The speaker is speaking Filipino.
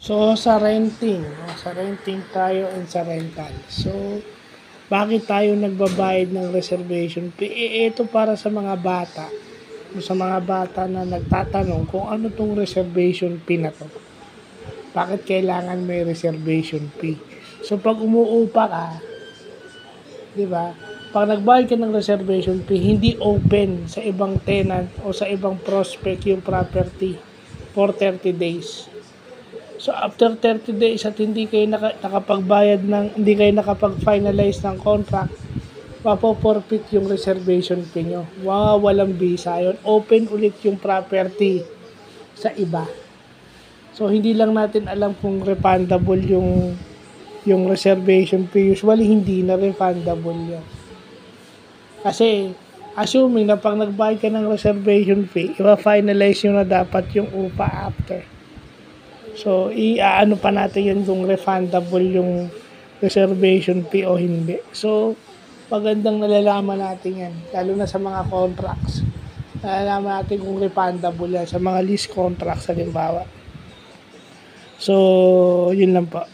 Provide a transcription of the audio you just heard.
So, sa renting tayo and sa rental. So, bakit tayo nagbabayad ng reservation fee? Ito para sa mga bata. Sa mga bata na nagtatanong kung ano tong reservation fee na to. Bakit kailangan may reservation fee? So, pag umuupa ka, di ba? Pag nagbayad ka ng reservation fee, hindi open sa ibang tenant o sa ibang prospect yung property for 30 days. So after 30 days at hindi kayo nakapagbayad hindi kayo nakapag-finalize ng contract, mapoforfeit yung reservation fee nyo. Wow, walang visa yun. Open ulit yung property sa iba. So hindi lang natin alam kung refundable yung reservation fee. Usually hindi na refundable yun. Kasi assuming na pag nagbayad ka ng reservation fee, i-finalize nyo na dapat yung upa after. So, iaano pa natin yun kung refundable yung reservation fee o hindi. So, magandang nalalaman natin yan. Lalo na sa mga contracts. Nalalaman natin kung refundable yan sa mga lease contracts halimbawa. So, yun lang po.